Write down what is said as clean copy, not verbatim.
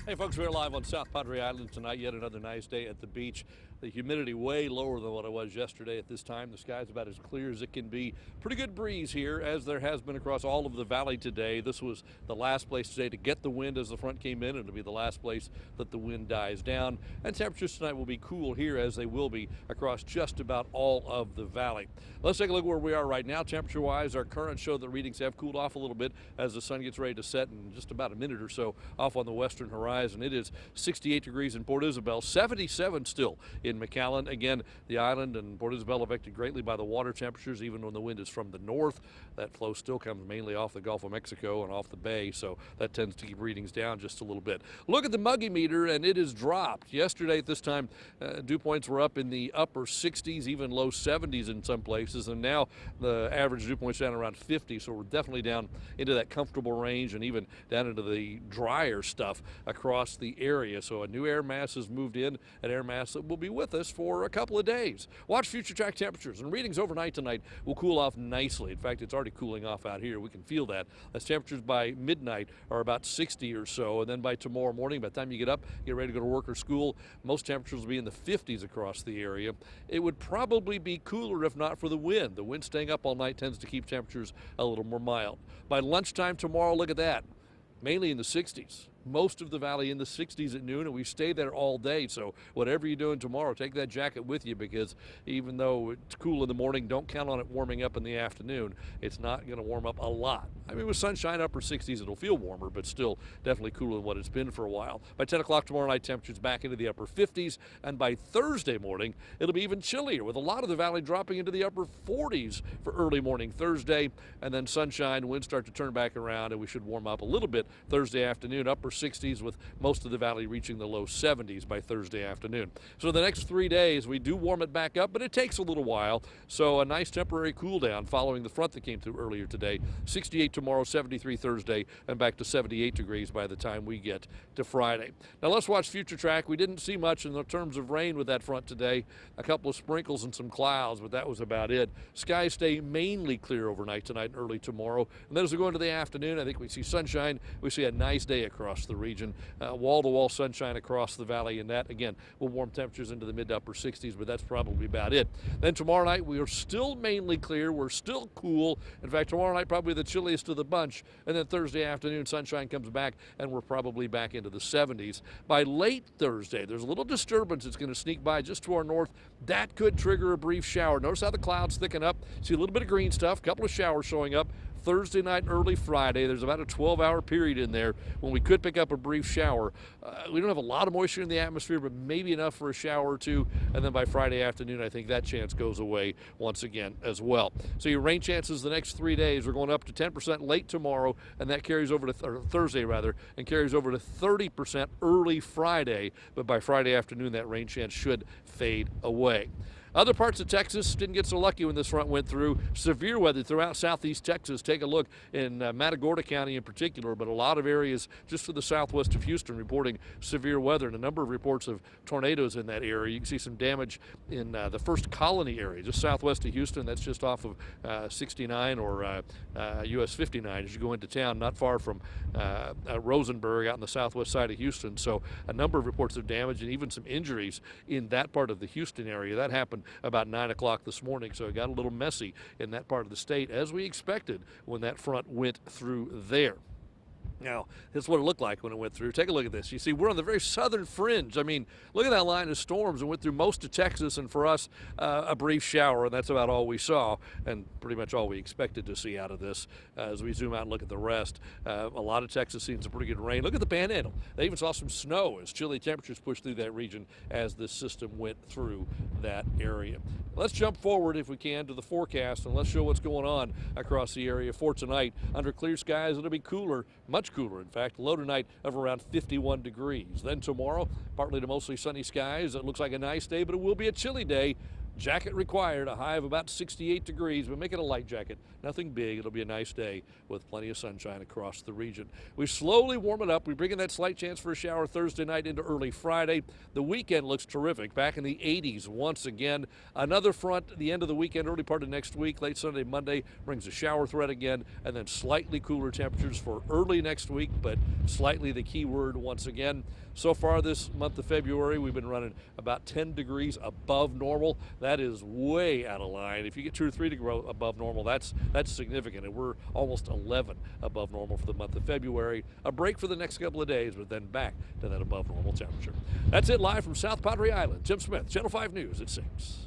Hey folks, we're live on South Padre Island tonight. Yet another nice day at the beach. The humidity way lower than what it was yesterday at this time. The sky's about as clear as it can be. Pretty good breeze here, as there has been across all of the valley today. This was the last place today to get the wind as the front came in, and it'll be the last place that the wind dies down. And temperatures tonight will be cool here, as they will be across just about all of the valley. Let's take a look where we are right now. Temperature-wise, our current show that readings have cooled off a little bit as the sun gets ready to set in just about a minute or so off on the western horizon. It is 68 degrees in Port Isabel, 77 still in McAllen. Again, the island and Port Isabel affected greatly by the water temperatures, even when the wind is from the north. That flow still comes mainly off the Gulf of Mexico and off the bay, so that tends to keep readings down just a little bit. Look at the Muggy meter, and it has dropped. Yesterday at this time, dew points were up in the upper 60s, even low 70s in some places, and now the average dew point's down around 50, so we're definitely down into that comfortable range and even down into the drier stuff across the area. So a new air mass has moved in, an air mass that will be with us for a couple of days. Watch future track temperatures, and readings overnight tonight will cool off nicely. In fact, it's already cooling off out here. We can feel that as temperatures by midnight are about 60 or so, and then by tomorrow morning, by the time you get up, get ready to go to work or school, most temperatures will be in the 50s across the area. It would probably be cooler if not for the wind. The wind staying up all night tends to keep temperatures a little more mild. By lunchtime tomorrow, look at that, mainly in the 60s. Most of the valley in the 60s at noon, and we stay there all day. So whatever you're doing tomorrow, take that jacket with you, because even though it's cool in the morning, don't count on it warming up in the afternoon. It's not going to warm up a lot. I mean, with sunshine, upper 60s, it'll feel warmer, but still definitely cooler than what it's been for a while. By 10 o'clock tomorrow night, temperatures back into the upper 50s, and by Thursday morning, it'll be even chillier, with a lot of the valley dropping into the upper 40s for early morning Thursday, and then sunshine, winds start to turn back around, and we should warm up a little bit Thursday afternoon, upper 60s, with most of the valley reaching the low 70s by Thursday afternoon. So the next 3 days, we do warm it back up, but it takes a little while. So a nice temporary cool down following the front that came through earlier today. 68 tomorrow, 73 Thursday, and back to 78 degrees by the time we get to Friday. Now let's watch future track. We didn't see much in the terms of rain with that front today. A couple of sprinkles and some clouds, but that was about it. Skies stay mainly clear overnight tonight and early tomorrow. And then as we go into the afternoon, I think we see sunshine. We see a nice day across the region. Wall-to-wall sunshine across the valley, and that, again, will warm temperatures into the mid to upper 60s, but that's probably about it. Then tomorrow night, we are still mainly clear. We're still cool. In fact, tomorrow night, probably the chilliest of the bunch. And then Thursday afternoon, sunshine comes back, and we're probably back into the 70s. By late Thursday, there's a little disturbance that's going to sneak by just to our north. That could trigger a brief shower. Notice how the clouds thicken up. See a little bit of green stuff, a couple of showers showing up. Thursday night and early Friday, there's about a 12-hour period in there when we could pick up a brief shower. We don't have a lot of moisture in the atmosphere, but maybe enough for a shower or two. And then by Friday afternoon, I think that chance goes away once again as well. So your rain chances the next 3 days, we're going up to 10% late tomorrow, and that carries over to Thursday rather, and carries over to 30% early Friday. But by Friday afternoon, that rain chance should fade away. Other parts of Texas didn't get so lucky when this front went through. Severe weather throughout southeast Texas. Take a look in Matagorda County in particular, but a lot of areas just to the southwest of Houston reporting severe weather, and a number of reports of tornadoes in that area. You can see some damage in the First Colony area, just southwest of Houston. That's just off of 69 or US 59 as you go into town, not far from Rosenberg out on the southwest side of Houston. So a number of reports of damage and even some injuries in that part of the Houston area. That happened about 9 o'clock this morning, so it got a little messy in that part of the state, as we expected when that front went through there. Now, this is what it looked like when it went through. Take a look at this. You see, we're on the very southern fringe. I mean, look at that line of storms. It went through most of Texas, and for us, a brief shower, and that's about all we saw, and pretty much all we expected to see out of this. As we zoom out and look at the rest, a lot of Texas seeing some pretty good rain. Look at the Panhandle. They even saw some snow as chilly temperatures pushed through that region as this system went through that area. Let's jump forward, if we can, to the forecast, and let's show what's going on across the area for tonight. Under clear skies, it'll be cooler, much cooler, in fact. Low tonight of around 51 degrees. Then tomorrow, partly to mostly sunny skies. It looks like a nice day, but it will be a chilly day. Jacket required, a high of about 68 degrees, but make it a light jacket. Nothing big. It'll be a nice day with plenty of sunshine across the region. We slowly warm it up. We bring in that slight chance for a shower Thursday night into early Friday. The weekend looks terrific. Back in the 80s once again. Another front, the end of the weekend, early part of next week, late Sunday, Monday, brings a shower threat again, and then slightly cooler temperatures for early next week, but slightly the key word once again. So far this month of February, we've been running about 10 degrees above normal. That is way out of line. If you get 2 or 3 degrees above normal, that's significant, and we're almost 11 above normal for the month of February. A break for the next couple of days, but then back to that above normal temperature. That's it live from South Padre Island. Tim Smith, Channel 5 News at 6.